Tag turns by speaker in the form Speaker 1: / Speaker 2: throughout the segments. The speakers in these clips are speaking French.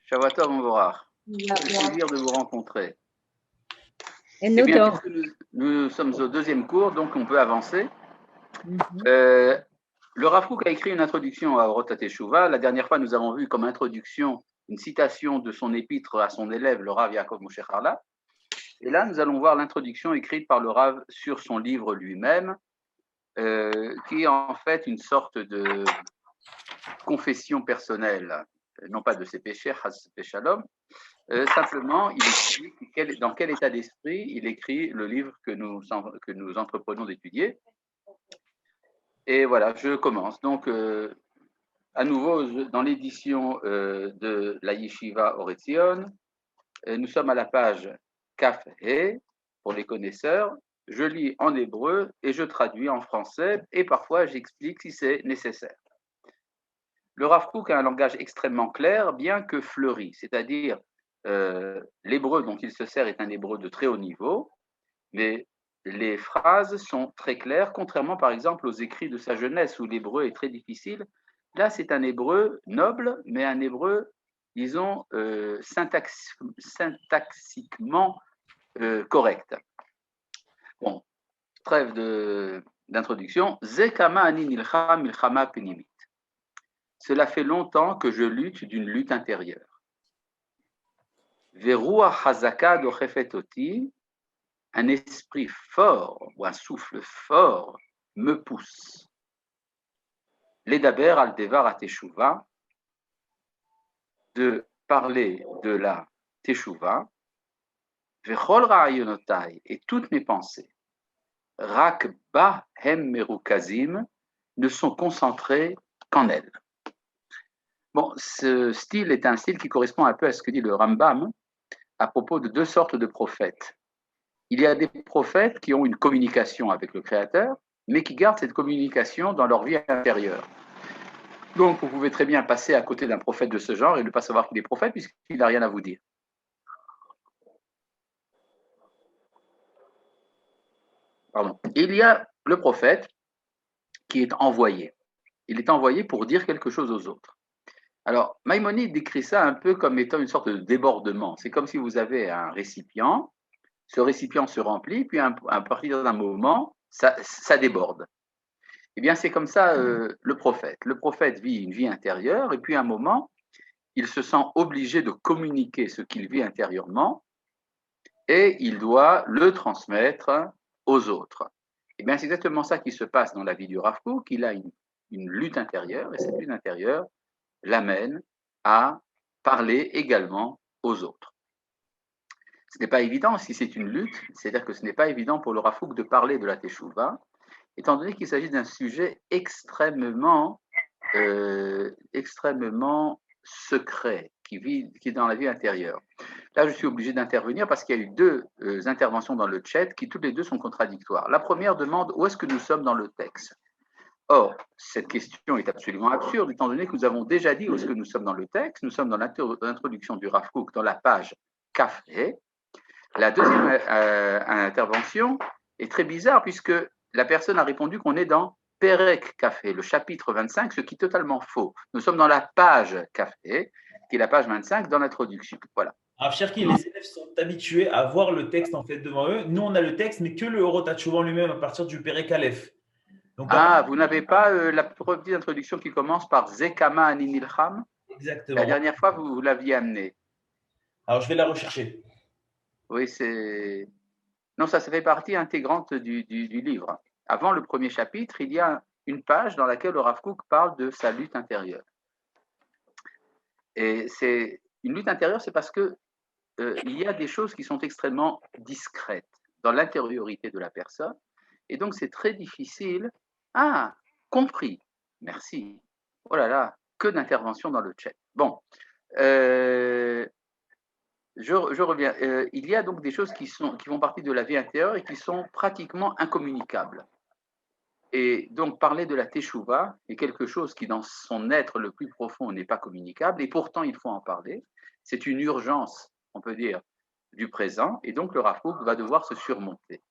Speaker 1: Shabbat Tov, Mvorach.
Speaker 2: Ja,
Speaker 1: Quel plaisir de vous rencontrer.
Speaker 2: En
Speaker 1: Eh bien,
Speaker 2: auto.
Speaker 1: puisque nous sommes au deuxième cours, donc on peut avancer.
Speaker 2: Mhm.
Speaker 1: Le Rav Kook a écrit une introduction à Orot HaTeshuvah. La dernière fois, nous avons vu comme introduction une citation de son épître à son élève, le Rav Yaakov Moshe Harlap. Et là, nous allons voir l'introduction écrite par le Rav sur son livre lui-même, qui est en fait une sorte de confession personnelle, non pas de ses péchés, Chas Shalom. Simplement, il explique dans quel état d'esprit il écrit le livre que nous entreprenons d'étudier. Et voilà, je commence. Donc, à nouveau, dans l'édition de la Yeshiva Or Etzion, nous sommes à la page Kaf He, pour les connaisseurs. Je lis en hébreu et je traduis en français, et parfois j'explique si c'est nécessaire. Le Rav Kook a un langage extrêmement clair, bien que fleuri, c'est-à-dire l'hébreu dont il se sert est un hébreu de très haut niveau, mais les phrases sont très claires, contrairement par exemple aux écrits de sa jeunesse où l'hébreu est très difficile. Là, c'est un hébreu noble, mais un hébreu, disons, syntaxiquement correct. Bon, trêve d'introduction. Zekama ani nilcham milchama penimit. Cela fait longtemps que je lutte d'une lutte intérieure. Veruach hazaka dochefet oti. Un esprit fort ou un souffle fort me pousse. L'Edaber al Devar à Teshuvah, de parler de la Teshuvah, Vechol Ra'ayonotai, et toutes mes pensées, Rak Ba Hem Merukazim, ne sont concentrées qu'en elle. Bon, ce style est un style qui correspond un peu à ce que dit le Rambam à propos de deux sortes de prophètes. Il y a des prophètes qui ont une communication avec le Créateur, mais qui gardent cette communication dans leur vie intérieure. Donc, vous pouvez très bien passer à côté d'un prophète de ce genre et ne pas savoir qu'il est prophète, puisqu'il n'a rien à vous dire. Pardon. Il y a le prophète qui est envoyé. Il est envoyé pour dire quelque chose aux autres. Alors, Maïmonide décrit ça un peu comme étant une sorte de débordement. C'est comme si vous avez un récipient, ce récipient se remplit, puis à partir d'un moment, ça déborde. Eh bien, c'est comme ça le prophète. Le prophète vit une vie intérieure, et puis à un moment, il se sent obligé de communiquer ce qu'il vit intérieurement, et il doit le transmettre aux autres. Eh bien, c'est exactement ça qui se passe dans la vie du Rav Kook. Il a une lutte intérieure, et cette lutte intérieure l'amène à parler également aux autres. Ce n'est pas évident si c'est une lutte, c'est-à-dire que ce n'est pas évident pour le Rav Kook de parler de la Teshuvah, étant donné qu'il s'agit d'un sujet extrêmement secret, qui est dans la vie intérieure. Là, je suis obligé d'intervenir parce qu'il y a eu deux interventions dans le chat qui toutes les deux sont contradictoires. La première demande où est-ce que nous sommes dans le texte. Or, cette question est absolument absurde, étant donné que nous avons déjà dit où est-ce que nous sommes dans le texte. Nous sommes dans l'introduction du Rav Kook, dans la page Kafé. La deuxième intervention est très bizarre, puisque la personne a répondu qu'on est dans Perek Café, le chapitre 25, ce qui est totalement faux. Nous sommes dans la page Café, qui est la page 25 dans l'introduction. Voilà.
Speaker 3: Alors, Cherki, les élèves sont habitués à voir le texte en fait devant eux. Nous, on a le texte, mais que le Orot HaTeshuvah lui-même à partir du Perek Aleph. Donc,
Speaker 1: vous n'avez pas la petite introduction qui commence par Zekama Aninilcham?
Speaker 3: Exactement.
Speaker 1: La dernière fois, vous l'aviez amenée.
Speaker 3: Alors, je vais la rechercher.
Speaker 1: Oui, c'est... Non, ça fait partie intégrante du livre. Avant le premier chapitre, il y a une page dans laquelle le Rav Kook parle de sa lutte intérieure. Et c'est une lutte intérieure, c'est parce que il y a des choses qui sont extrêmement discrètes dans l'intériorité de la personne, et donc c'est très difficile. Ah, compris. Merci. Oh là là, que d'intervention dans le chat. Bon, je reviens. Il y a donc des choses qui font partie de la vie intérieure et qui sont pratiquement incommunicables. Et donc, parler de la Teshuvah est quelque chose qui, dans son être le plus profond, n'est pas communicable, et pourtant, il faut en parler. C'est une urgence, on peut dire, du présent, et donc le Rav Kook va devoir se surmonter.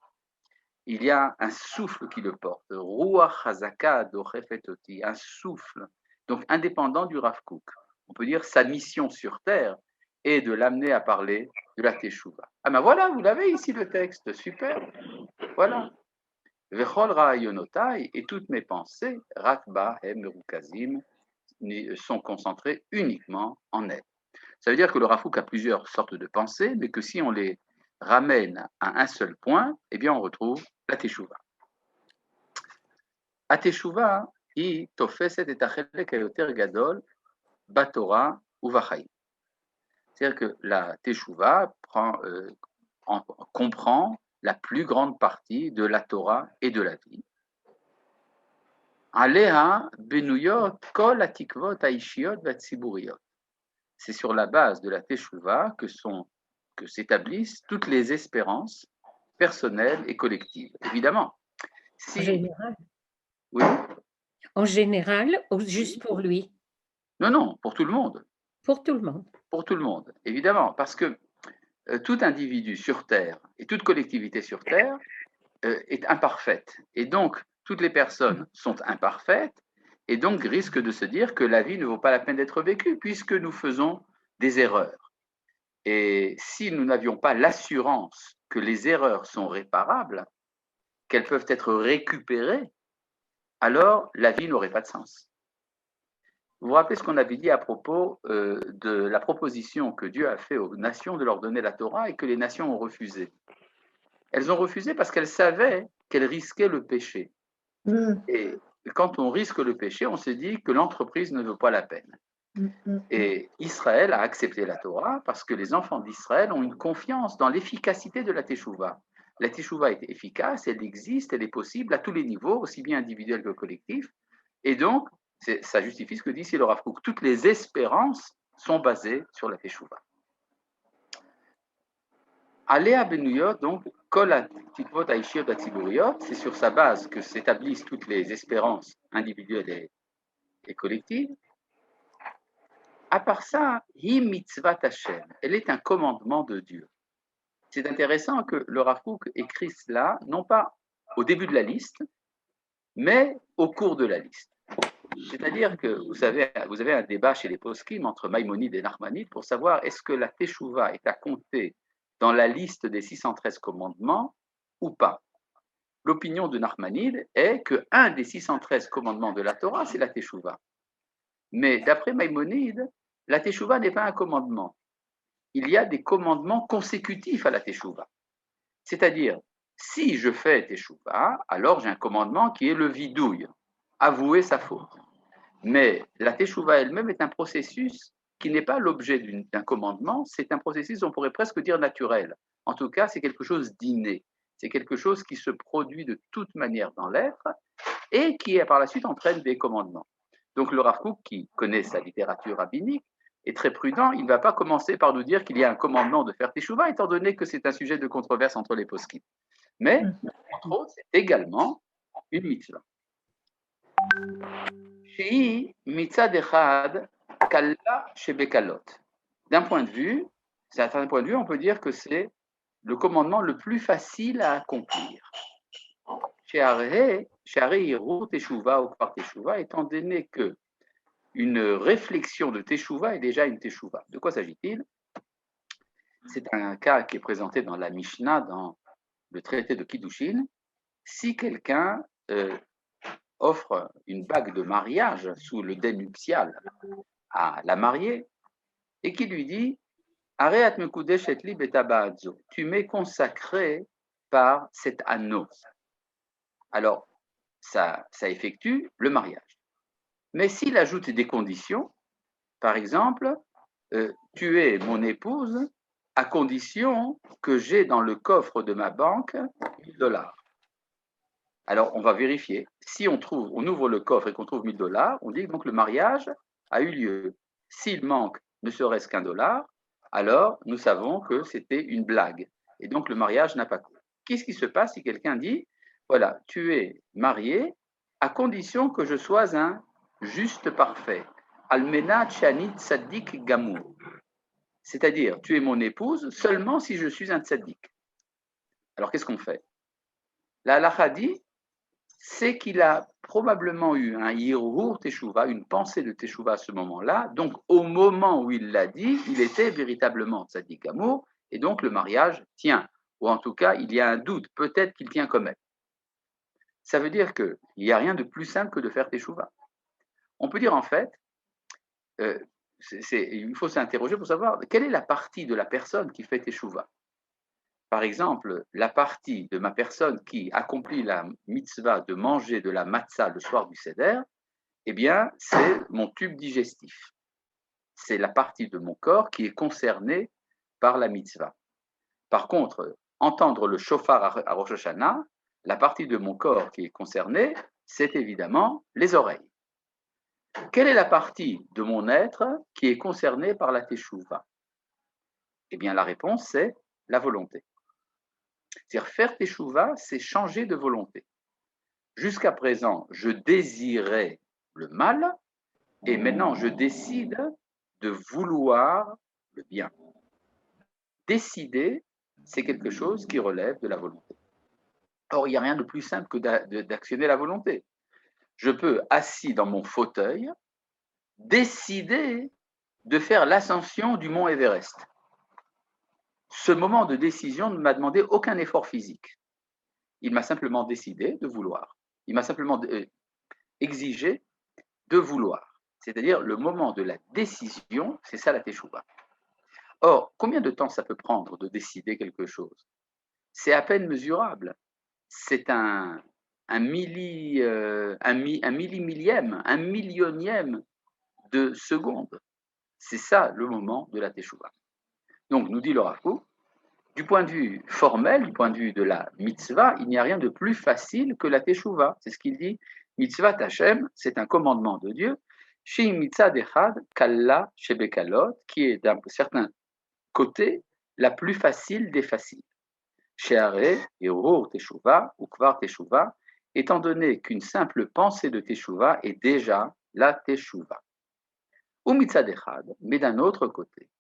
Speaker 1: Il y a un souffle qui le porte, Ruach Hazaka Dochefet Oti, un souffle, donc indépendant du Rav Kook. on peut dire, sa mission sur terre est de l'amener à parler de la Teshuvah. Ah ben voilà, vous l'avez ici le texte, super. Voilà. Vechol ra'ayonotai, et toutes mes pensées, rakba hem merukazim, sont concentrées uniquement en elle. Ça veut dire que le Rafouk a plusieurs sortes de pensées, mais que si on les ramène à un seul point, eh bien on retrouve la Teshuvah. התשובה היא תופסת את החלק היותר גדול בתורה ובחיים. C'est-à-dire que la Teshuvah comprend la plus grande partie de la Torah et de la vie. עליה בנויות כל התקוות האישיות והציבוריות. C'est sur la base de la Teshuvah que s'établissent toutes les espérances personnelles et collectives. Évidemment,
Speaker 2: En général,
Speaker 1: oui,
Speaker 2: en général, ou juste pour lui?
Speaker 1: non, pour tout le monde.
Speaker 2: Pour tout le monde.
Speaker 1: Pour tout le monde, évidemment, parce que tout individu sur Terre et toute collectivité sur Terre est imparfaite. Et donc, toutes les personnes sont imparfaites et donc risquent de se dire que la vie ne vaut pas la peine d'être vécue puisque nous faisons des erreurs. Et si nous n'avions pas l'assurance que les erreurs sont réparables, qu'elles peuvent être récupérées, alors la vie n'aurait pas de sens. Vous vous rappelez ce qu'on avait dit à propos de la proposition que Dieu a fait aux nations de leur donner la Torah et que les nations ont refusé. Elles ont refusé parce qu'elles savaient qu'elles risquaient le péché. Et quand on risque le péché, on se dit que l'entreprise ne vaut pas la peine. Et Israël a accepté la Torah parce que les enfants d'Israël ont une confiance dans l'efficacité de la Teshuvah. La Teshuvah est efficace, elle existe, elle est possible à tous les niveaux, aussi bien individuels que collectifs. Et donc, ça justifie ce que dit ici le Rav Kook. Toutes les espérances sont basées sur la Teshuvah. Alea benuyot, donc, kol hatikvot haishiyot hatziburiot, c'est sur sa base que s'établissent toutes les espérances individuelles et collectives. À part ça, hi mitzvat Hashem, elle est un commandement de Dieu. C'est intéressant que le Rav Kook écrit cela, non pas au début de la liste, mais au cours de la liste. C'est-à-dire que vous avez un débat chez les poskim entre Maïmonide et Nachmanide pour savoir est-ce que la Teshuvah est à compter dans la liste des 613 commandements ou pas. L'opinion de Nachmanide est qu'un des 613 commandements de la Torah, c'est la Teshuvah. Mais d'après Maïmonide, la Teshuvah n'est pas un commandement. Il y a des commandements consécutifs à la Teshuvah. C'est-à-dire, si je fais Teshuvah, alors j'ai un commandement qui est le vidouille, avouer sa faute. Mais la Teshuvah elle-même est un processus qui n'est pas l'objet d'un commandement, c'est un processus, on pourrait presque dire naturel. En tout cas, c'est quelque chose d'inné. C'est quelque chose qui se produit de toute manière dans l'être et qui, par la suite, entraîne des commandements. Donc le Rav Kook, qui connaît sa littérature rabbinique, est très prudent. Il ne va pas commencer par nous dire qu'il y a un commandement de faire Teshuvah, étant donné que c'est un sujet de controverse entre les poskim. Mais, entre autres, c'est également une mitzvah. Shei mitzad echad kalla shebekalot. D'un point de vue, certain point de vue, on peut dire que c'est le commandement le plus facile à accomplir. She'arei yiru teshuva ou par teshuva, étant donné que une réflexion de teshuva est déjà une teshuva. De quoi s'agit-il? C'est un cas qui est présenté dans la Mishnah, dans le traité de Kiddushin. Si quelqu'un offre une bague de mariage sous le dais nuptial à la mariée et qui lui dit Areat mekudesh et li betabaadzo, tu m'es consacré par cet anneau. Alors, ça effectue le mariage. Mais s'il ajoute des conditions, par exemple, tu es mon épouse à condition que j'ai dans le coffre de ma banque $1000. Alors, on va vérifier. Si on ouvre le coffre et qu'on trouve $1000, on dit donc le mariage a eu lieu. S'il manque ne serait-ce qu'un dollar, alors nous savons que c'était une blague. Et donc, le mariage n'a pas cours. Qu'est-ce qui se passe si quelqu'un dit, voilà, tu es marié à condition que je sois un juste parfait. Almena tchanit tzaddik gamur. C'est-à-dire, tu es mon épouse seulement si je suis un tzaddik. Alors, qu'est-ce qu'on fait? La halakha dit, c'est qu'il a probablement eu un Hirhur Teshuvah, une pensée de Teshuvah à ce moment-là. Donc, au moment où il l'a dit, il était véritablement Tzadik Amour, et donc le mariage tient. Ou en tout cas, il y a un doute, peut-être qu'il tient quand même. Ça veut dire qu'il n'y a rien de plus simple que de faire Teshuvah. On peut dire en fait, il faut s'interroger pour savoir quelle est la partie de la personne qui fait Teshuvah. Par exemple, la partie de ma personne qui accomplit la mitzvah de manger de la matzah le soir du Seder, eh bien, c'est mon tube digestif. C'est la partie de mon corps qui est concernée par la mitzvah. Par contre, entendre le shofar à Rosh Hashanah, la partie de mon corps qui est concernée, c'est évidemment les oreilles. Quelle est la partie de mon être qui est concernée par la teshuva? Eh bien, la réponse, c'est la volonté. C'est-à-dire, faire teshuva, c'est changer de volonté. Jusqu'à présent, je désirais le mal, et maintenant, je décide de vouloir le bien. Décider, c'est quelque chose qui relève de la volonté. Or, il n'y a rien de plus simple que d'actionner la volonté. Je peux, assis dans mon fauteuil, décider de faire l'ascension du mont Everest. Ce moment de décision ne m'a demandé aucun effort physique. Il m'a simplement décidé de vouloir. Il m'a simplement exigé de vouloir. C'est-à-dire le moment de la décision, c'est ça la teshuva. Or, combien de temps ça peut prendre de décider quelque chose? C'est à peine mesurable. C'est un millimillième, un millionième de seconde. C'est ça le moment de la teshuva. Donc, nous dit le Rav Kook, du point de vue formel, du point de vue de la mitzvah, il n'y a rien de plus facile que la teshuva. C'est ce qu'il dit. Mitzvah Hashem, c'est un commandement de Dieu. Chez mitzvah dechad, kalla shebekalot, qui est d'un certain côté la plus facile des faciles. Chez Aré, Hirhur Teshuva ou Kvar Teshuva, étant donné qu'une simple pensée de Teshuva est déjà la Teshuva. Ou mitzvah dechad, mais d'un autre côté.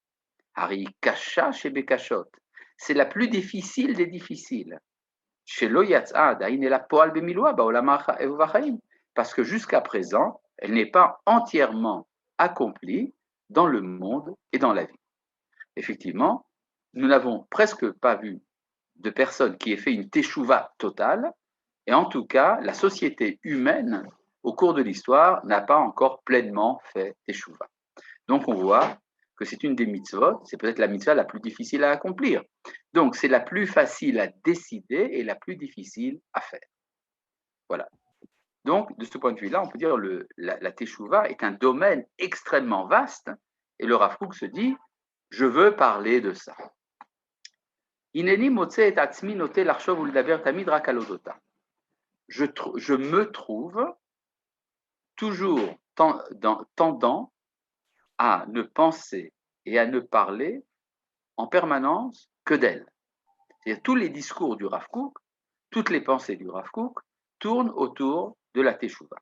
Speaker 1: Hari kasha shebekashot, c'est la plus difficile des difficiles. Chez Lo Yatza Dainela Poal Bemiloa Baolam Vachaim, parce que jusqu'à présent, elle n'est pas entièrement accomplie dans le monde et dans la vie. Effectivement, nous n'avons presque pas vu de personne qui ait fait une teshuva totale, et en tout cas, la société humaine, au cours de l'histoire, n'a pas encore pleinement fait teshuva. Donc on voit que c'est une des mitzvot, c'est peut-être la mitzvah la plus difficile à accomplir. Donc c'est la plus facile à décider et la plus difficile à faire. Voilà. Donc de ce point de vue-là, on peut dire que la teshuva est un domaine extrêmement vaste, et le Rav Kook se dit, je veux parler de ça. Ineni motze et atzmi noté l'archov ou le daver tamid rak alodota. Je me trouve toujours tendant à ne penser et à ne parler en permanence que d'elle. C'est-à-dire tous les discours du Rav Kook, toutes les pensées du Rav Kook tournent autour de la teshuva.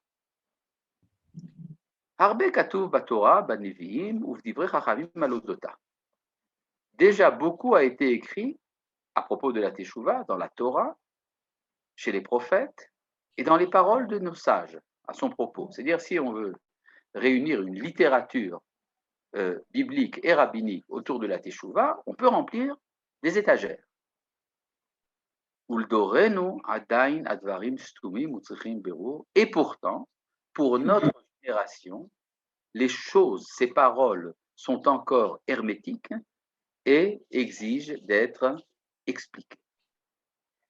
Speaker 1: Harbe katuv batorah baneviim uvdivrei chachamim alodota. Déjà beaucoup a été écrit à propos de la teshuva dans la Torah, chez les prophètes et dans les paroles de nos sages à son propos. C'est-à-dire si on veut réunir une littérature biblique et rabbinique autour de la teshuva, on peut remplir des étagères. Et pourtant, pour notre génération, les choses, ces paroles sont encore hermétiques et exigent d'être expliquées.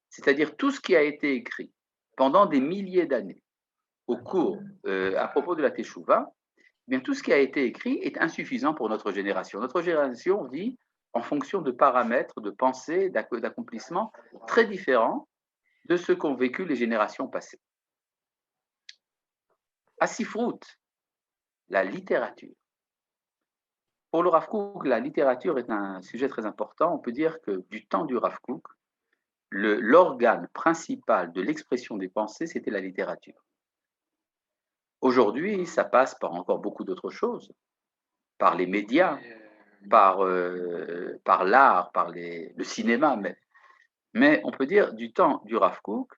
Speaker 1: C'est-à-dire tout ce qui a été écrit pendant des milliers d'années au cours, à propos de la teshuva, eh bien, tout ce qui a été écrit est insuffisant pour notre génération. Notre génération vit en fonction de paramètres, de pensée, d'accomplissement très différents de ce qu'ont vécu les générations passées. Asifrut, la littérature. Pour le Rav Kook, la littérature est un sujet très important. On peut dire que du temps du Rav Kook, l'organe principal de l'expression des pensées, c'était la littérature. Aujourd'hui, ça passe par encore beaucoup d'autres choses, par les médias, par l'art, par le cinéma même. Mais on peut dire, du temps du Rav Kook,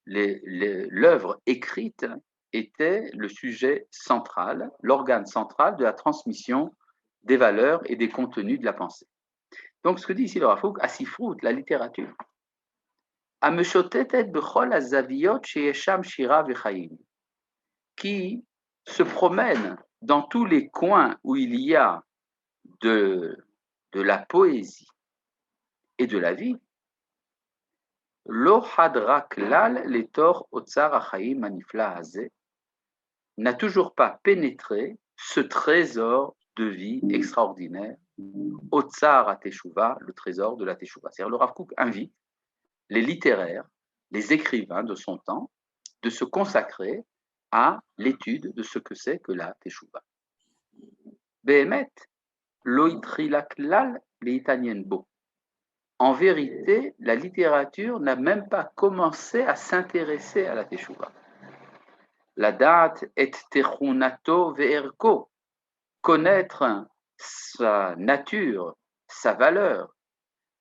Speaker 1: l'œuvre écrite était le sujet central, l'organe central de la transmission des valeurs et des contenus de la pensée. Donc, ce que dit ici le Rav Kook, Asifrut, la littérature, Ameshotetet bechol azaviyot sheyesham shira v'chaim, qui se promène dans tous les coins où il y a de la poésie et de la vie, Lo hadra klal letor otsar achaim manifla hazeh, n'a toujours pas pénétré ce trésor de vie extraordinaire, otsar à Teshuvah, le trésor de la Teshuvah. C'est-à-dire le Rav Kook invite les littéraires, les écrivains de son temps, de se consacrer à l'étude de ce que c'est que la Teshuvah. Behemet, lo itrila klal leitanien bo. En vérité, la littérature n'a même pas commencé à s'intéresser à la Teshuvah. La date est techunato ve'erko, connaître sa nature, sa valeur.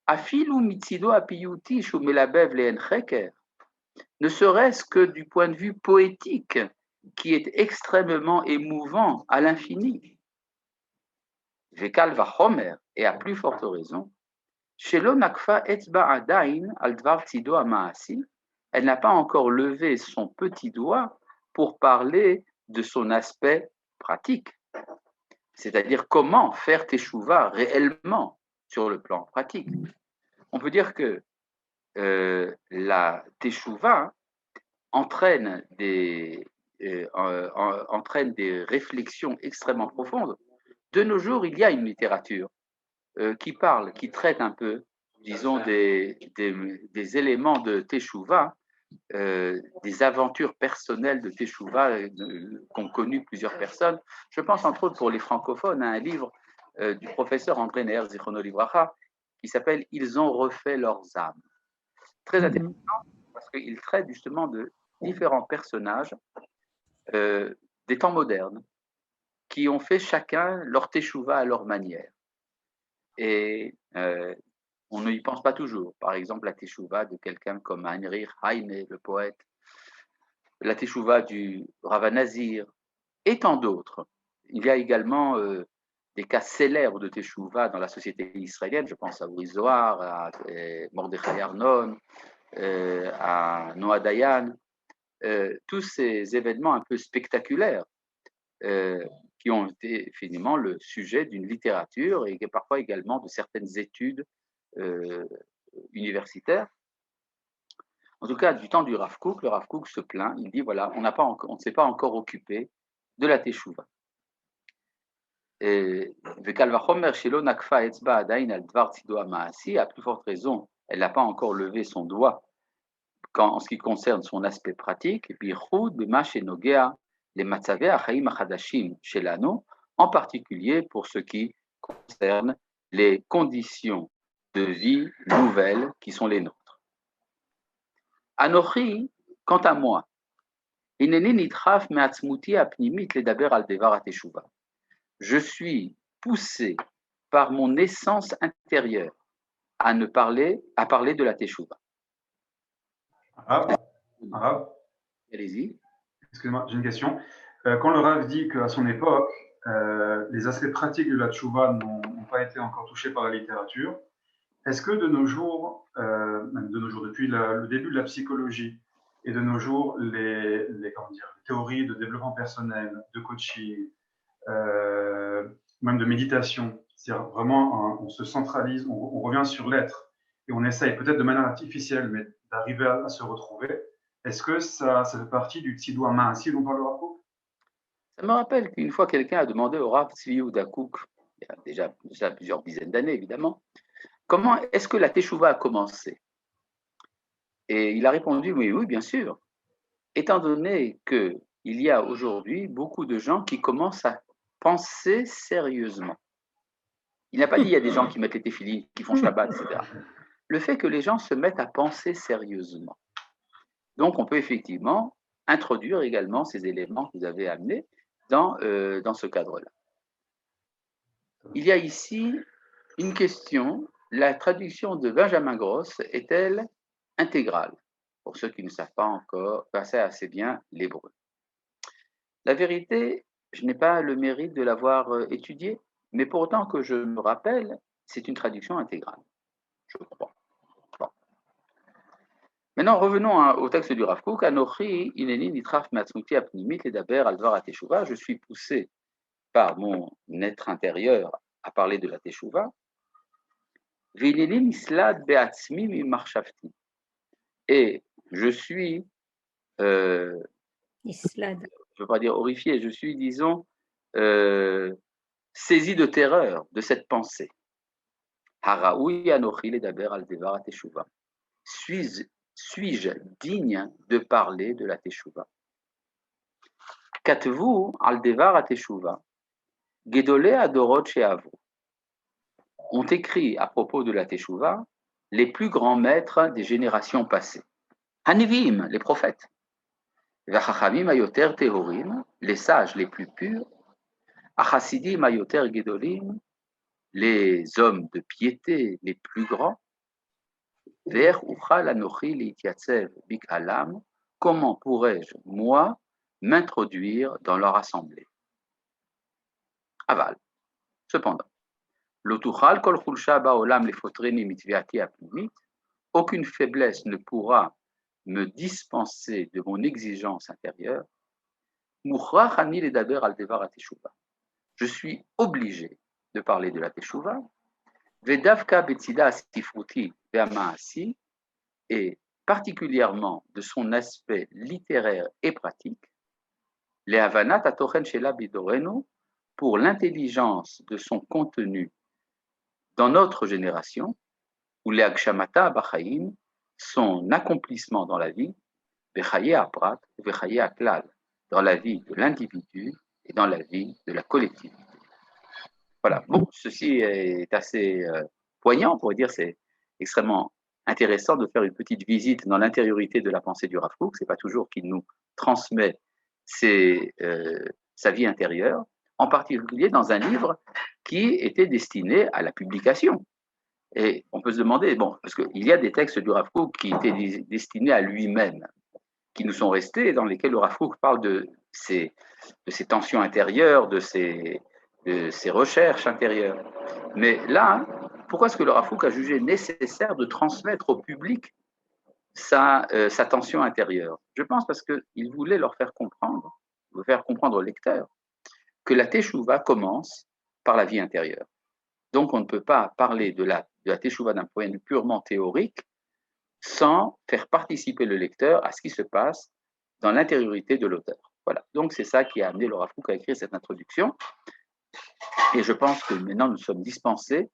Speaker 1: Afilu mitzido apiyuti shu melabev le'en cheker, ne serait-ce que du point de vue poétique, qui est extrêmement émouvant à l'infini. Vekal vachomer, et à plus forte raison, Shelo nakfa etzba adain al dvar tzido amaasi, elle n'a pas encore levé son petit doigt pour parler de son aspect pratique, c'est-à-dire comment faire teshuva réellement sur le plan pratique. On peut dire que la teshuva entraîne des réflexions extrêmement profondes. De nos jours, il y a une littérature qui parle, qui traite un peu, disons, des éléments de teshuva, des aventures personnelles de teshuva qu'ont connu plusieurs personnes. Je pense entre autres pour les francophones à un livre du professeur André Neher Zichrono Livracha qui s'appelle « Ils ont refait leurs âmes ». Très intéressant parce qu'il traite justement de différents personnages des temps modernes qui ont fait chacun leur teshuva à leur manière. Et on ne y pense pas toujours. Par exemple, la teshuva de quelqu'un comme Heinrich Heine, le poète, la teshuva du Rav Nazir, et tant d'autres. Il y a également des cas célèbres de teshuva dans la société israélienne. Je pense à Uri Zohar, à Mordechai Arnon, à Noah Dayan. Tous ces événements un peu spectaculaires qui ont été finalement le sujet d'une littérature et parfois également de certaines études universitaires. En tout cas, du temps du Rav Kook, le Rav Kook se plaint, il dit voilà, on ne s'est pas encore occupé de la teshuva. Vekal vachomer shelo nakfa etzba adain al dvar tzido hamaasi, à plus forte raison, elle n'a pas encore levé son doigt en ce qui concerne son aspect pratique, et puis chud bema shenogea les matzavei achaim achadashim shelanu, en particulier pour ce qui concerne les conditions de vie nouvelles qui sont les nôtres. Anochi, quant à moi, hineni nitraf me'atzmuti apnimit ledaber al devar ateshuva. Je suis poussé par mon essence intérieure à parler de la teshuva. Allez-y.
Speaker 4: Excusez-moi, j'ai une question. Quand le Rav dit qu'à son époque, les aspects pratiques de la teshuva n'ont pas été encore touchés par la littérature, est-ce que de nos jours, même de nos jours, depuis le début de la psychologie et de nos jours, les théories de développement personnel, de coaching, même de méditation, c'est-à-dire vraiment on se centralise, on revient sur l'être et on essaye peut-être de manière artificielle, mais d'arriver à se retrouver. Est-ce que ça fait partie du Tzidou Hamaasi dont parle le Rav Kook?
Speaker 1: Ça me rappelle qu'une fois quelqu'un a demandé au Rav Tzvi Yehuda Kook, il y a déjà plusieurs dizaines d'années évidemment, comment est-ce que la teshuva a commencé? Et il a répondu oui, bien sûr. Étant donné qu'il y a aujourd'hui beaucoup de gens qui commencent à penser sérieusement. Il n'a pas dit il y a des gens qui mettent les téfilines, qui font Shabbat, etc. Le fait que les gens se mettent à penser sérieusement. Donc, on peut effectivement introduire également ces éléments que vous avez amenés dans ce cadre-là. Il y a ici une question. La traduction de Benjamin Gross est-elle intégrale? pour ceux qui ne savent pas encore passer assez bien l'hébreu. La vérité, je n'ai pas le mérite de l'avoir étudié, mais pour autant que je me rappelle, c'est une traduction intégrale, je crois. Bon. Maintenant, revenons au texte du Rav Kook. Anochi ineni nitraf matzmuti apnimit ledaber al dvar ateshuva. Je suis poussé par mon être intérieur à parler de la teshuva. V'ineni nislad be'atzmi mimarchavti. Et je suis,
Speaker 2: Islad.
Speaker 1: je ne veux pas dire horrifié, je suis, disons, saisi de terreur de cette pensée. Haraoui anochi ledaber al devar ateshuva. Suis-je digne de parler de la teshuva? Katvu al devar ateshuva. Gedolé adorot she'avu. Ont écrit à propos de la teshuva les plus grands maîtres des générations passées. Hanivim, les prophètes. Vachachamim ayoter tehorim, les sages les plus purs. Achasidim ayoter gedolim, les hommes de piété les plus grands. Ver uchal anochi leitiatzev bik alam, comment pourrais-je, moi, m'introduire dans leur assemblée? Aval. Cependant, l'otuchal kol chulsha baolam lefotreni mitviati apnimit, aucune faiblesse ne pourra me dispenser de mon exigence intérieure. Mukhrach ani ledaber al devar ateshuva. Je suis obligé de parler de la teshuva. Vedavka betzida sifruti ve'amaasi, et particulièrement de son aspect littéraire et pratique, les havanat atochen shela bidorenu, pour l'intelligence de son contenu dans notre génération, ou les agshamata bachaim, son accomplissement dans la vie, vechaye aprat, vechaye aklal, dans la vie de l'individu et dans la vie de la collectivité. Voilà, bon, ceci est assez poignant, on pourrait dire, c'est extrêmement intéressant de faire une petite visite dans l'intériorité de la pensée du Rav Kook. C'est pas toujours qu'il nous transmet sa vie intérieure, en particulier dans un livre qui était destiné à la publication. Et on peut se demander, bon, parce qu'il y a des textes du Rav Kook qui étaient destinés à lui-même, qui nous sont restés, et dans lesquels le Rav Kook parle de ses tensions intérieures, de ses recherches intérieures. Mais là, pourquoi est-ce que le Rav Kook a jugé nécessaire de transmettre au public sa tension intérieure? Je pense parce qu'il voulait leur faire comprendre au lecteur, que la teshuva commence par la vie intérieure. Donc, on ne peut pas parler de la teshuva d'un point de vue purement théorique sans faire participer le lecteur à ce qui se passe dans l'intériorité de l'auteur. Voilà. Donc, c'est ça qui a amené le Rav Kook à écrire cette introduction. Et je pense que maintenant, nous sommes dispensés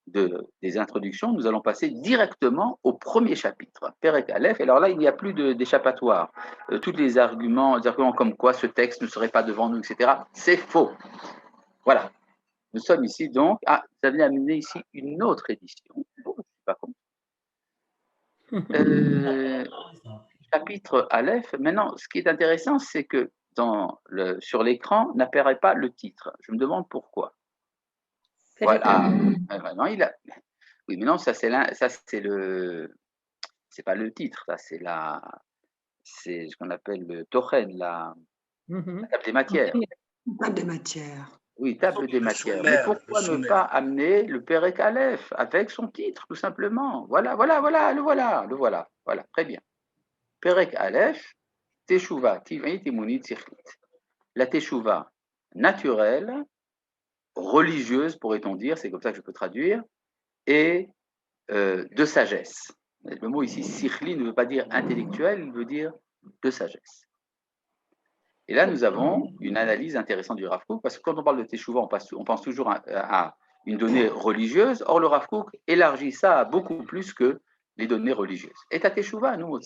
Speaker 1: des introductions. Nous allons passer directement au premier chapitre, Perek Aleph. Et alors là, il n'y a plus d'échappatoire. Tous les arguments comme quoi ce texte ne serait pas devant nous, etc., c'est faux. Voilà. Nous sommes ici donc. Ah, vous avez amené ici une autre édition. Bon, je ne sais pas comment. Chapitre Aleph. Maintenant, ce qui est intéressant, c'est que sur l'écran n'apparaît pas le titre. Je me demande pourquoi. Voilà. Non, oui, mais non, ça c'est le. C'est pas le titre, ça c'est c'est ce qu'on appelle le tochen, la table des matières.
Speaker 5: Table des matières.
Speaker 1: Oui, table des matières. Mais pourquoi ne pas amener le Perek Aleph avec son titre, tout simplement? Voilà, le voilà. Voilà, très bien. Perek Aleph, Teshuva, Tivani, Timunit, Sichlit. La Teshuva naturelle, religieuse, pourrait-on dire, c'est comme ça que je peux traduire, et de sagesse. Le mot ici, sichli, ne veut pas dire intellectuel, il veut dire de sagesse. Et là, nous avons une analyse intéressante du Rav Kook, parce que quand on parle de Teshuva, on pense toujours à une donnée religieuse. Or, le Rav Kook élargit ça à beaucoup plus que les données religieuses. Et à Teshuva, nous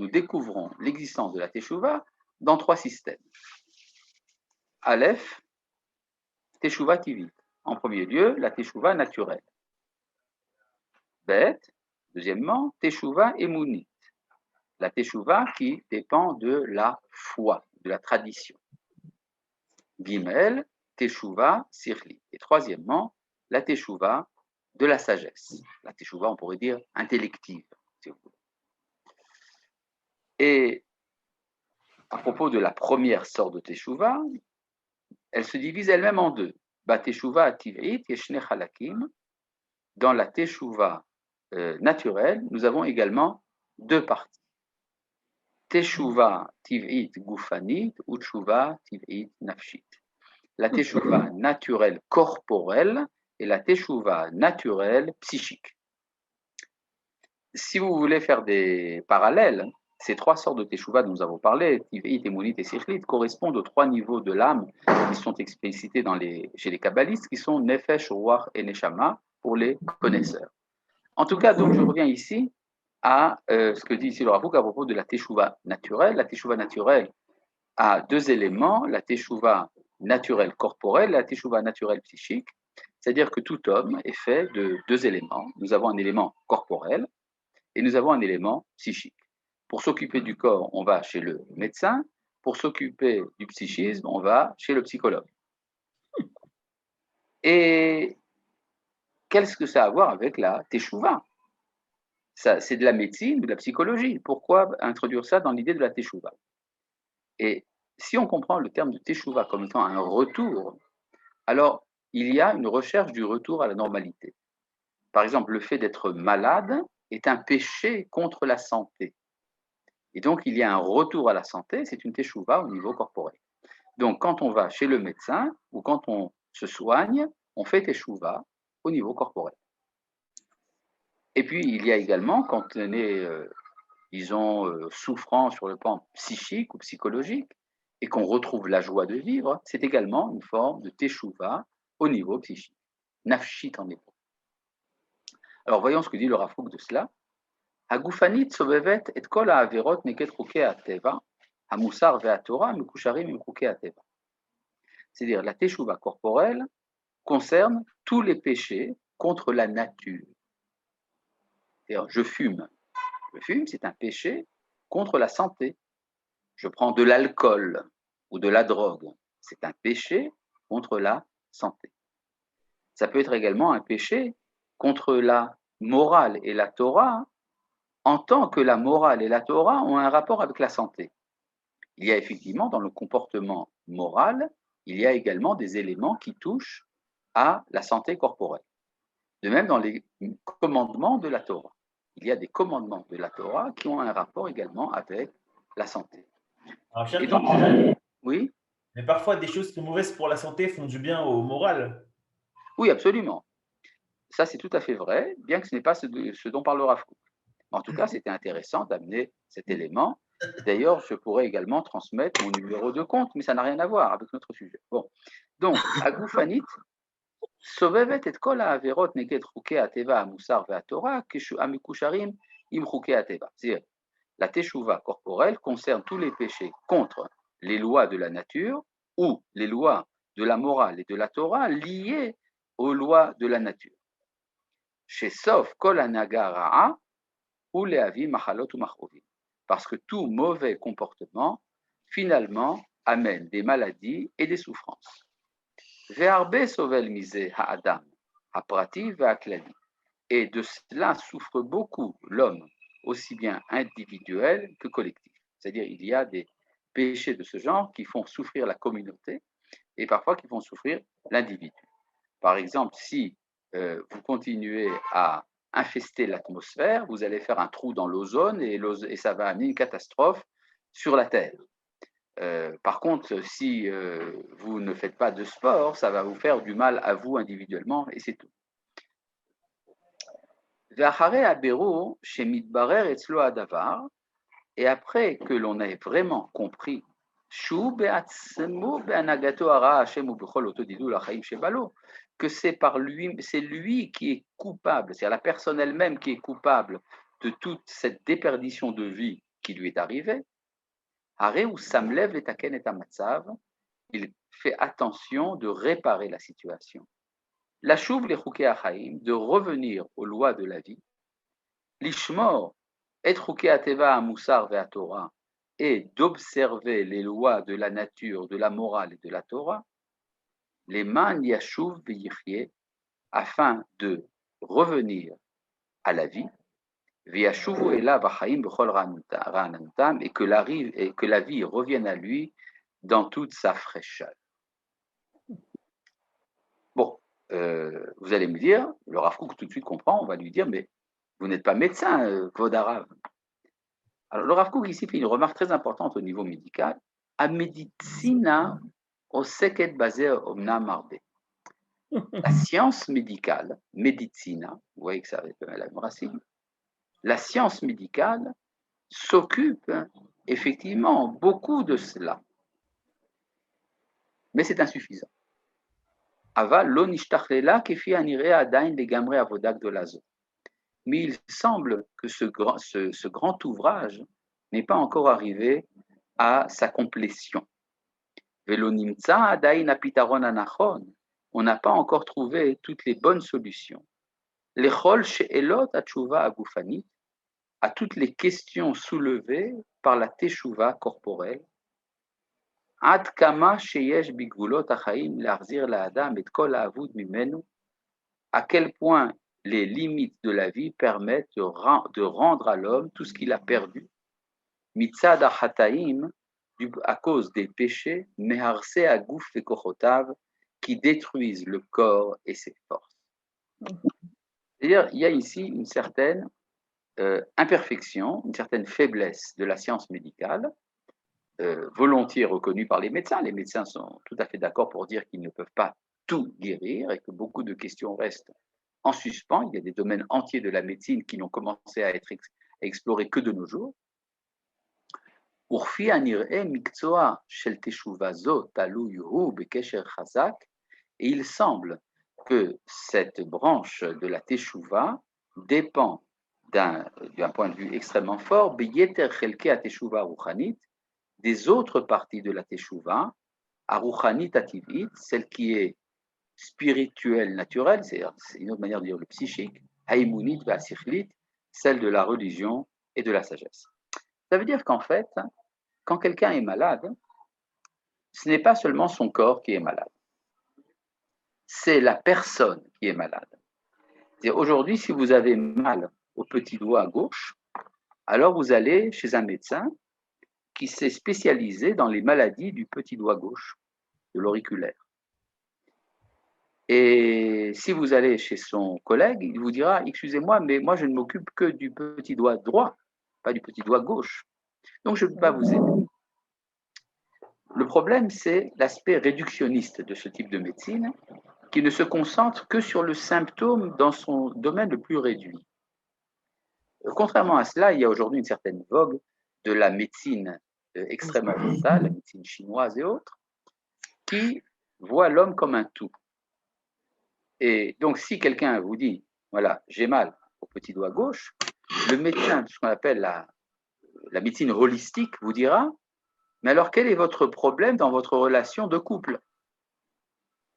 Speaker 1: découvrons l'existence de la Teshuva dans 3 systèmes. Aleph, Teshuva Tivit. En premier lieu, la Teshuva naturelle. Bet, deuxièmement, Teshuva Emunit. La Teshuva qui dépend de la foi, de la tradition. Gimel, Teshuva Sirli. Et troisièmement, la Teshuva de la sagesse. La teshuva, on pourrait dire intellective, si vous voulez. Et à propos de la première sorte de teshuva, elle se divise elle-même en deux. Teshuva tiv'it yeshne chalakim. Dans la teshuva naturelle, nous avons également deux parties. Teshuva tiv'it gufanit ou teshuva tiv'it nafshit. La teshuva naturelle corporelle et la teshuva naturelle psychique. Si vous voulez faire des parallèles, ces trois sortes de teshuva dont nous avons parlé, tiv'it, emunit et sichlit, correspondent aux trois niveaux de l'âme qui sont explicités chez les kabbalistes, qui sont nefesh, ruach et neshama pour les connaisseurs. En tout cas, donc je reviens ici à ce que dit ici le Rav Kook à propos de la teshuva naturelle. La teshuva naturelle a deux éléments, la teshuva naturelle corporelle et la teshuva naturelle psychique. C'est-à-dire que tout homme est fait de deux éléments. Nous avons un élément corporel et nous avons un élément psychique. Pour s'occuper du corps, on va chez le médecin. Pour s'occuper du psychisme, on va chez le psychologue. Et qu'est-ce que ça a à voir avec la teshuva? C'est de la médecine ou de la psychologie. Pourquoi introduire ça dans l'idée de la teshuva? Et si on comprend le terme de teshuva comme étant un retour, alors il y a une recherche du retour à la normalité. Par exemple, le fait d'être malade est un péché contre la santé. Et donc, il y a un retour à la santé, c'est une teshuva au niveau corporel. Donc, quand on va chez le médecin ou quand on se soigne, on fait teshuva au niveau corporel. Et puis, il y a également, quand on est, souffrant sur le plan psychique ou psychologique, et qu'on retrouve la joie de vivre, c'est également une forme de teshuva au niveau psychique. Nafshit en hébreu. Alors, voyons ce que dit le Rav Kook de cela. Hagufanit sobevet et kol ha'averot neket chukei ha'teva, hamusar ve'atorah mekusharim im chukei ha'teva. C'est-à-dire, la teshuva corporelle concerne tous les péchés contre la nature. C'est-à-dire, je fume. Le fume, c'est un péché contre la santé. Je prends de l'alcool ou de la drogue. C'est un péché contre la santé. Ça peut être également un péché contre la morale et la Torah, en tant que la morale et la Torah ont un rapport avec la santé. Il y a effectivement dans le comportement moral, il y a également des éléments qui touchent à la santé corporelle. De même dans les commandements de la Torah. Il y a des commandements de la Torah qui ont un rapport également avec la santé.
Speaker 3: Alors,
Speaker 1: Et donc, oui,
Speaker 3: mais parfois, des choses qui sont mauvaises pour la santé font du bien au moral.
Speaker 1: oui, absolument. Ça, c'est tout à fait vrai, bien que ce n'est pas ce dont parle le Rav Kook. En tout cas, c'était intéressant d'amener cet élément. D'ailleurs, je pourrais également transmettre mon numéro de compte, mais ça n'a rien à voir avec notre sujet. Bon, donc, Agufanit, Sovevet et kol ha'averot neged chukei ha'teva ha'musar ve'atorah ha'mekusharim im chukei ha'teva. C'est-à-dire, la teshuva corporelle concerne tous les péchés contre les lois de la nature ou les lois de la morale et de la Torah liées aux lois de la nature. Chez Sof kol hanaga ra'a ou lehavi machalot ou machrovim. Parce que tout mauvais comportement, finalement, amène des maladies et des souffrances. Ve'arbe sovel mise ha'adam, ha'prati ve'aklali. Et de cela souffre beaucoup l'homme, aussi bien individuel que collectif. C'est-à-dire, il y a des péchés de ce genre qui font souffrir la communauté et parfois qui font souffrir l'individu. Par exemple, si vous continuez à infester l'atmosphère, vous allez faire un trou dans l'ozone et ça va amener une catastrophe sur la Terre. Par contre, si vous ne faites pas de sport, ça va vous faire du mal à vous individuellement et c'est tout. Et après que l'on ait vraiment compris que c'est lui qui est coupable, c'est-à-dire la personne elle-même qui est coupable de toute cette déperdition de vie qui lui est arrivée, il fait attention de réparer la situation. La chouv les chukei hachaim, de revenir aux lois de la vie, l'ishmor et chukei hateva hamusar ve'atorah, et d'observer les lois de la nature, de la morale et de la Torah, les man yashuv ve'yichye, afin de revenir à la vie, et que la vie revienne à lui dans toute sa fraîcheur. Bon, vous allez me dire, le Rav Kook tout de suite comprend, on va lui dire, mais vous n'êtes pas médecin, Kvod Harav. Alors le Rav Kook ici fait une remarque très importante au niveau médical. A medicina oseket basé omna marbe. La science médicale, médecina, vous voyez que ça avec la même racine, la science médicale s'occupe effectivement beaucoup de cela. Mais c'est insuffisant. Ava lo nishtachlela kefi anireh adain legamre avodak de lazo. Mais il semble que ce grand ouvrage n'est pas encore arrivé à sa complétion. Velo nimtza adain apitaron anachon. On n'a pas encore trouvé toutes les bonnes solutions. Lechol she'elot atshuva agufanit, à toutes les questions soulevées par la teshuva corporelle. Ad kama sheyesh bigvulot achaim lahzir laadam et kol haavud mimenu. À quel point les limites de la vie permettent de rendre à l'homme tout ce qu'il a perdu. Mitzad achataim, à cause des péchés, meharse aguf et kochotav, qui détruisent le corps et ses forces. C'est-à-dire, il y a ici une certaine imperfection, une certaine faiblesse de la science médicale, volontiers reconnue par les médecins. Les médecins sont tout à fait d'accord pour dire qu'ils ne peuvent pas tout guérir et que beaucoup de questions restent en suspens. Il y a des domaines entiers de la médecine qui n'ont commencé à être explorés que de nos jours. Urfi anir'e mikzoa shel teshuva zo taluy hu bekesher chazak, et il semble que cette branche de la teshuva dépend d'un point de vue extrêmement fort, beyeter chelke a teshuva ruchanit, des autres parties de la teshuva, a ruchanit ativit, celle qui est spirituelle naturelle, c'est une autre manière de dire le psychique, haïmounit va sikhlit, celle de la religion et de la sagesse. Ça veut dire qu'en fait, quand quelqu'un est malade, ce n'est pas seulement son corps qui est malade, c'est la personne qui est malade. Aujourd'hui, si vous avez mal au petit doigt gauche, alors vous allez chez un médecin qui s'est spécialisé dans les maladies du petit doigt gauche, de l'auriculaire. Et si vous allez chez son collègue, il vous dira, excusez-moi, mais moi je ne m'occupe que du petit doigt droit, pas du petit doigt gauche. Donc je ne peux pas vous aider. Le problème, c'est l'aspect réductionniste de ce type de médecine, qui ne se concentre que sur le symptôme dans son domaine le plus réduit. Contrairement à cela, il y a aujourd'hui une certaine vogue de la médecine extrêmement orientale, la médecine chinoise et autres, qui voit l'homme comme un tout. Et donc, si quelqu'un vous dit, voilà, j'ai mal au petit doigt gauche, le médecin, ce qu'on appelle la médecine holistique, vous dira, mais alors quel est votre problème dans votre relation de couple?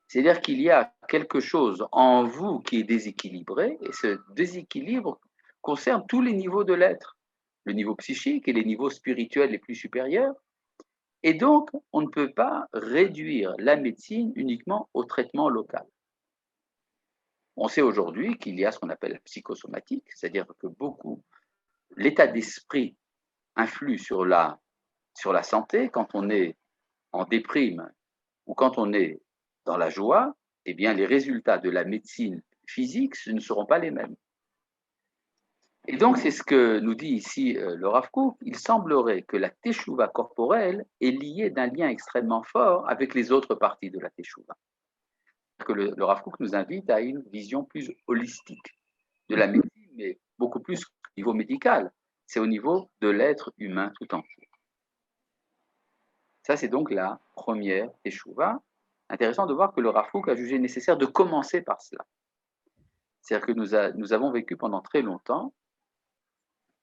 Speaker 1: C'est-à-dire qu'il y a quelque chose en vous qui est déséquilibré, et ce déséquilibre concerne tous les niveaux de l'être, le niveau psychique et les niveaux spirituels les plus supérieurs. Et donc, on ne peut pas réduire la médecine uniquement au traitement local. On sait aujourd'hui qu'il y a ce qu'on appelle la psychosomatique, c'est-à-dire que l'état d'esprit influe sur la santé. Quand on est en déprime ou quand on est dans la joie, eh bien, les résultats de la médecine physique ne seront pas les mêmes. Et donc, c'est ce que nous dit ici le Rav Kook. Il semblerait que la teshuva corporelle est liée d'un lien extrêmement fort avec les autres parties de la teshuva. Que le Rav Kook nous invite à une vision plus holistique de la médecine, mais beaucoup plus au niveau médical. C'est au niveau de l'être humain tout entier. Ça, c'est donc la première teshuva. Intéressant de voir que le Rav Kook a jugé nécessaire de commencer par cela. C'est-à-dire que nous avons vécu pendant très longtemps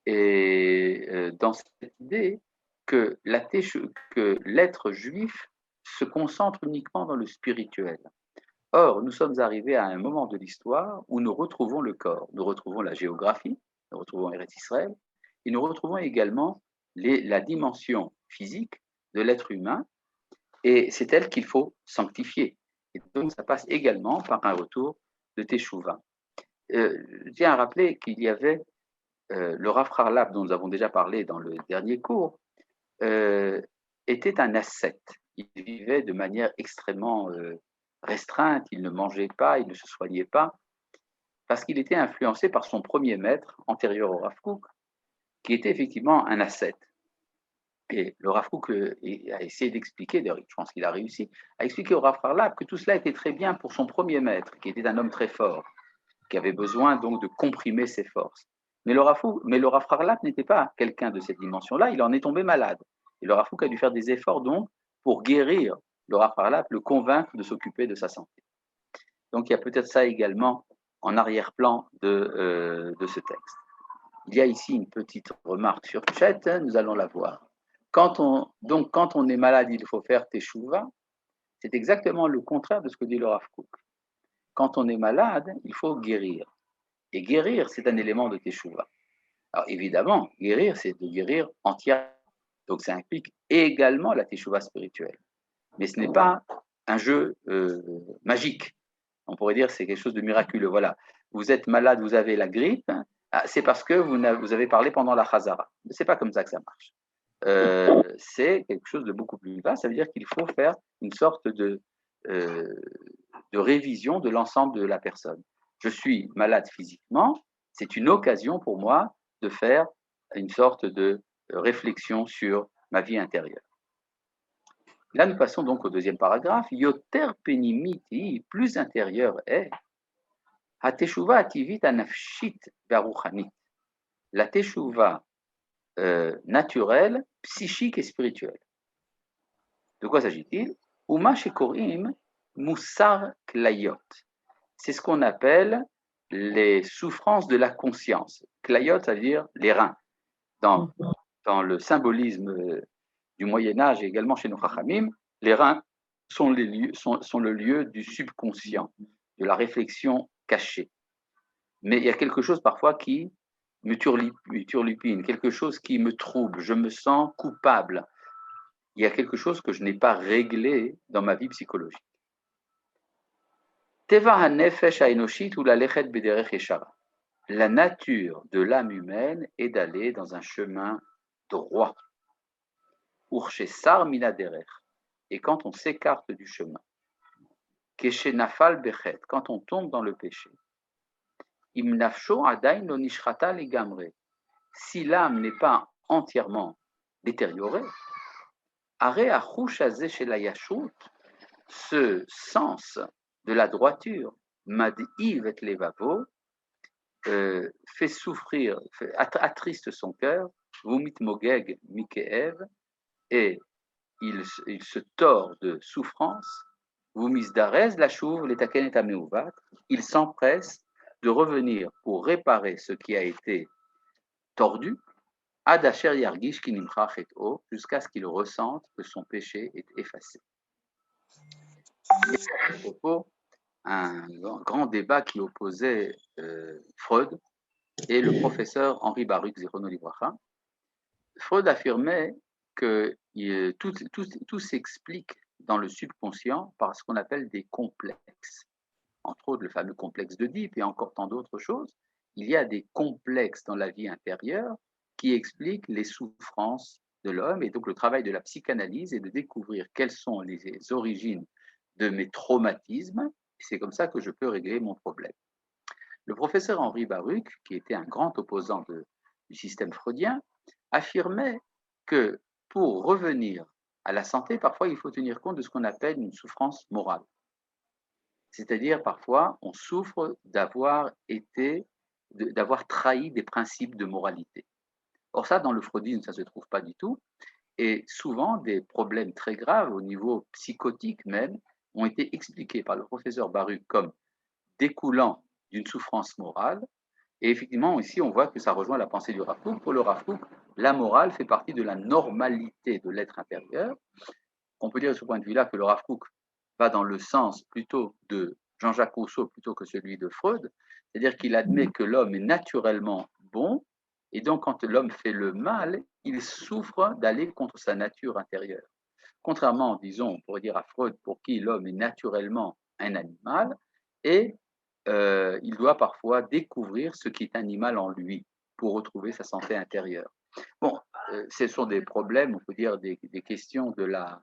Speaker 1: et dans cette idée que l'être juif se concentre uniquement dans le spirituel. Or, nous sommes arrivés à un moment de l'histoire où nous retrouvons le corps, nous retrouvons la géographie, nous retrouvons Eretz Israël, et nous retrouvons également la dimension physique de l'être humain, et c'est elle qu'il faut sanctifier. Et donc, ça passe également par un retour de Teshuvah. je tiens à rappeler qu'il y avait le Rav Harlap, dont nous avons déjà parlé dans le dernier cours, était un ascète. Il vivait de manière extrêmement restreinte, il ne mangeait pas, il ne se soignait pas, parce qu'il était influencé par son premier maître, antérieur au Rav Kook, qui était effectivement un ascète. Et le Rav Kook a essayé d'expliquer, d'ailleurs je pense qu'il a réussi, à expliquer au Rav Harlap que tout cela était très bien pour son premier maître, qui était un homme très fort, qui avait besoin donc de comprimer ses forces. Mais le Rav Harlap n'était pas quelqu'un de cette dimension-là, il en est tombé malade. Et le Rav Kook a dû faire des efforts donc pour guérir le Rav Harlap, le convaincre de s'occuper de sa santé. Donc il y a peut-être ça également en arrière-plan de ce texte. Il y a ici une petite remarque sur Chet, nous allons la voir. Quand on est malade, il faut faire teshuva. C'est exactement le contraire de ce que dit le Rav Kook. Quand on est malade, il faut guérir. Et guérir, c'est un élément de teshuva. Alors évidemment, guérir, c'est de guérir entièrement. Donc ça implique également la teshuva spirituelle. Mais ce n'est pas un jeu magique. On pourrait dire que c'est quelque chose de miraculeux. Voilà, vous êtes malade, vous avez la grippe, c'est parce que vous avez parlé pendant la chazara. Ce n'est pas comme ça que ça marche. C'est quelque chose de beaucoup plus bas. Ça veut dire qu'il faut faire une sorte de révision de l'ensemble de la personne. Je suis malade physiquement, c'est une occasion pour moi de faire une sorte de réflexion sur ma vie intérieure. Là, nous passons donc au deuxième paragraphe. Yoter penimiti, plus intérieur est, hateshuva ativit anafshit veruchanit. La teshuva naturelle, psychique et spirituelle. De quoi s'agit-il? Uma shekorim musar klayot. C'est ce qu'on appelle les souffrances de la conscience. Klayot, ça veut dire les reins. Dans le symbolisme du Moyen-Âge et également chez nos Chachamim, les reins sont le lieu du subconscient, de la réflexion cachée. Mais il y a quelque chose parfois qui me turlupine, quelque chose qui me trouble, je me sens coupable. Il y a quelque chose que je n'ai pas réglé dans ma vie psychologique. Teva hanefesh haenoshit ou la lechet bederech yeshara. La nature de l'âme humaine est d'aller dans un chemin droit. Urshesar minaderech. Et quand on s'écarte du chemin, keshenafal bechet, quand on tombe dans le péché, imnafsho adain lo nishrata legamre. Si l'âme n'est pas entièrement détériorée, are achush hazeh shel hayashut, ce sens de la droiture, mad'iv et levavo, fait souffrir, attriste son cœur, vumit mogeg mikeev, et il se tord de souffrance, vumisdarez la chouv letaken et ameuvat, il s'empresse de revenir pour réparer ce qui a été tordu, ad asher yargish ki nimchach et o, jusqu'à ce qu'il ressente que son péché est effacé. Il y a à ce propos un grand débat qui opposait Freud et le professeur Henri Baruch Zichrono Livracha. Freud affirmait que tout s'explique dans le subconscient par ce qu'on appelle des complexes. Entre autres, le fameux complexe d'Oedipe et encore tant d'autres choses. Il y a des complexes dans la vie intérieure qui expliquent les souffrances de l'homme. Et donc, le travail de la psychanalyse est de découvrir quelles sont les origines de mes traumatismes. Et c'est comme ça que je peux régler mon problème. Le professeur Henri Baruch, qui était un grand opposant du système freudien, affirmait que pour revenir à la santé, parfois il faut tenir compte de ce qu'on appelle une souffrance morale. C'est-à-dire parfois on souffre d'avoir trahi des principes de moralité. Or ça, dans le freudisme, ça ne se trouve pas du tout. Et souvent, des problèmes très graves au niveau psychotique même ont été expliqués par le professeur Baruch comme découlant d'une souffrance morale. Et effectivement, ici, on voit que ça rejoint la pensée du Rav Kook. Pour le Rav Kook, la morale fait partie de la normalité de l'être intérieur. On peut dire de ce point de vue-là que le Rav Kook va dans le sens plutôt de Jean-Jacques Rousseau plutôt que celui de Freud, c'est-à-dire qu'il admet que l'homme est naturellement bon, et donc quand l'homme fait le mal, il souffre d'aller contre sa nature intérieure. Contrairement, disons, on pourrait dire à Freud, pour qui l'homme est naturellement un animal, et il doit parfois découvrir ce qui est animal en lui pour retrouver sa santé intérieure. Bon, ce sont des problèmes, on peut dire des questions de la,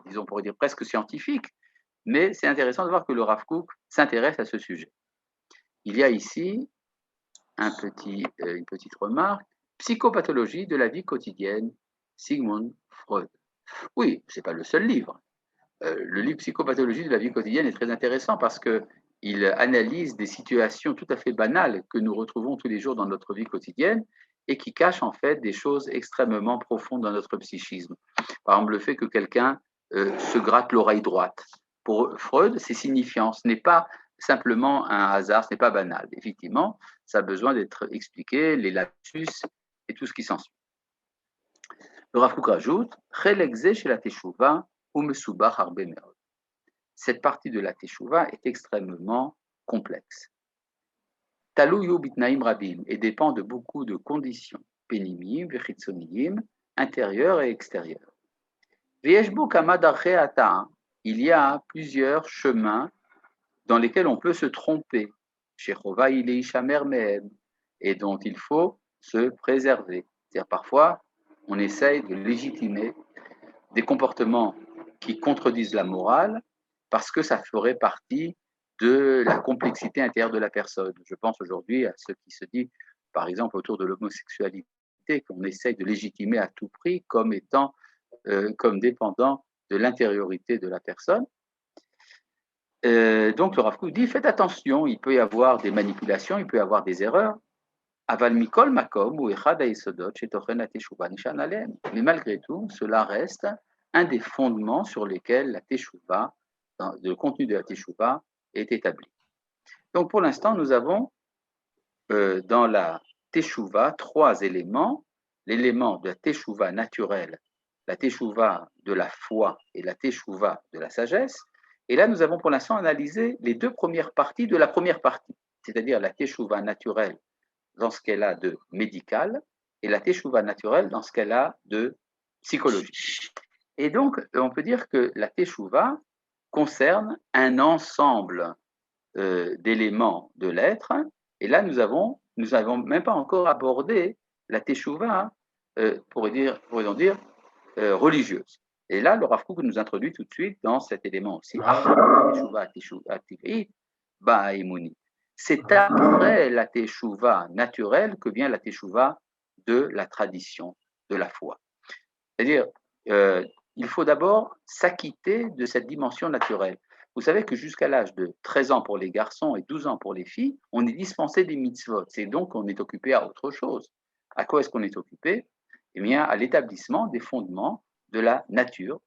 Speaker 1: disons, on pourrait dire presque scientifique, mais c'est intéressant de voir que le Rav Kook s'intéresse à ce sujet. Il y a ici une petite remarque, psychopathologie de la vie quotidienne, Sigmund Freud. Oui, ce n'est pas le seul livre. Le livre Psychopathologie de la vie quotidienne est très intéressant parce qu'il analyse des situations tout à fait banales que nous retrouvons tous les jours dans notre vie quotidienne et qui cachent en fait des choses extrêmement profondes dans notre psychisme. Par exemple, le fait que quelqu'un se gratte l'oreille droite. Pour Freud, c'est signifiant. Ce n'est pas simplement un hasard, ce n'est pas banal. Effectivement, ça a besoin d'être expliqué, les lapsus et tout ce qui s'ensuit. Le Rav Kook rajoute « Chelek ze shel hateshuvah hu mesubach harbe meod » Cette partie de la teshuva est extrêmement complexe. Taluyu bitnaim rabim et dépend de beaucoup de conditions, penimim, vechitzoniyim, intérieures et extérieures. V'yeshbo kama darchei hata'a, il y a plusieurs chemins dans lesquels on peut se tromper, shechova ilei shamer mehem, et dont il faut se préserver. C'est-à-dire parfois, on essaye de légitimer des comportements qui contredisent la morale parce que ça ferait partie de la complexité intérieure de la personne. Je pense aujourd'hui à ce qui se dit, par exemple, autour de l'homosexualité, qu'on essaye de légitimer à tout prix comme étant, comme dépendant de l'intériorité de la personne. Donc le Rav Kook dit, faites attention, il peut y avoir des manipulations, il peut y avoir des erreurs. Aval mikol makom ou echad ha'yesodot shetochen hateshuva nishan alehem. Mais malgré tout, cela reste un des fondements sur lesquels la teshuva, le contenu de la teshuva, est établi. Donc pour l'instant, nous avons dans la teshuva 3 éléments. L'élément de la teshuva naturelle, la teshuva de la foi et la teshuva de la sagesse. Et là, nous avons pour l'instant analysé les 2 premières parties de la première partie, c'est-à-dire la teshuva naturelle dans ce qu'elle a de médical et la teshuva naturelle dans ce qu'elle a de psychologique. Et donc, on peut dire que la teshuva concerne un ensemble d'éléments de l'être. Et là, nous n'avons même pas encore abordé la teshuva, pourrions dire, religieuse. Et là, le Rav Kook nous introduit tout de suite dans cet élément aussi. C'est après la teshuva naturelle que vient la teshuva de la tradition, de la foi. C'est-à-dire, il faut d'abord s'acquitter de cette dimension naturelle. Vous savez que jusqu'à l'âge de 13 ans pour les garçons et 12 ans pour les filles, on est dispensé des mitzvot. C'est donc qu'on est occupé à autre chose. À quoi est-ce qu'on est occupé? Eh bien, à l'établissement des fondements de la nature,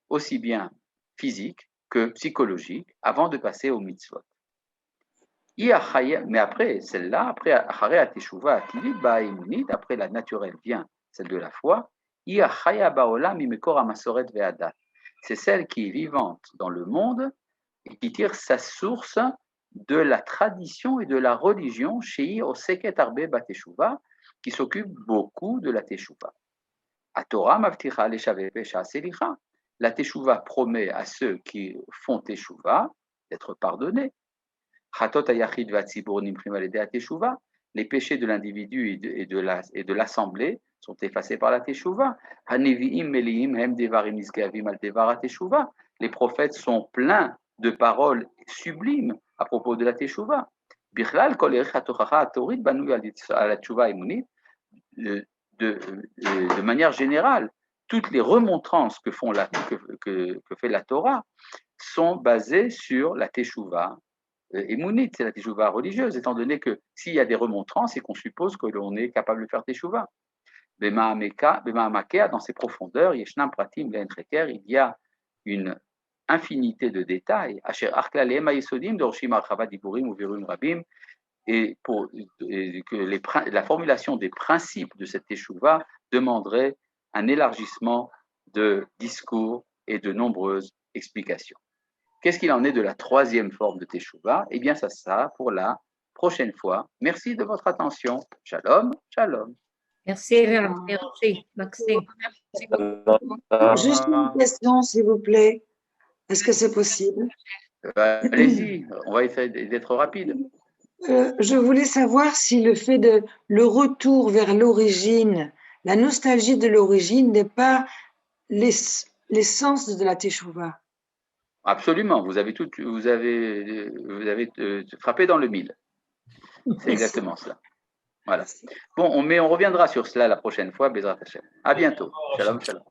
Speaker 1: aussi bien physique que psychologique, avant de passer aux mitzvot. Mais après celle-là, après la naturelle vient celle de la foi. C'est celle qui est vivante dans le monde et qui tire sa source de la tradition et de la religion chez Oseket Arbe Bateshuva, qui s'occupe beaucoup de la teshuva. La teshuva promet à ceux qui font teshuva d'être pardonnés. Les péchés de l'individu et de l'assemblée sont effacés par la teshuva. Les prophètes sont pleins de paroles sublimes à propos de la teshuva. De manière générale, toutes les remontrances que fait la Torah sont basées sur la teshuva émounite, c'est la teshuva religieuse, étant donné que s'il y a des remontrances, c'est qu'on suppose que l'on est capable de faire teshuva. Dans ses profondeurs, il y a une infinité de détails, et que la formulation des principes de cette teshuva demanderait un élargissement de discours et de nombreuses explications. Qu'est-ce qu'il en est de la 3e forme de teshuva? Eh bien, ça sera pour la prochaine fois. Merci de votre attention. Shalom, shalom.
Speaker 2: Merci, Rav. Merci, Maxime.
Speaker 5: Juste une question, s'il vous plaît. Est-ce que c'est possible?
Speaker 1: Allez-y, on va essayer d'être rapide.
Speaker 5: Je voulais savoir si le fait de le retour vers l'origine, la nostalgie de l'origine n'est pas l'essence de la Teshuvah.
Speaker 1: Absolument, vous avez frappé dans le mille. C'est exactement cela. Voilà. Bon, on reviendra sur cela la prochaine fois, Bezrat Hashem. À bientôt. Shalom, shalom.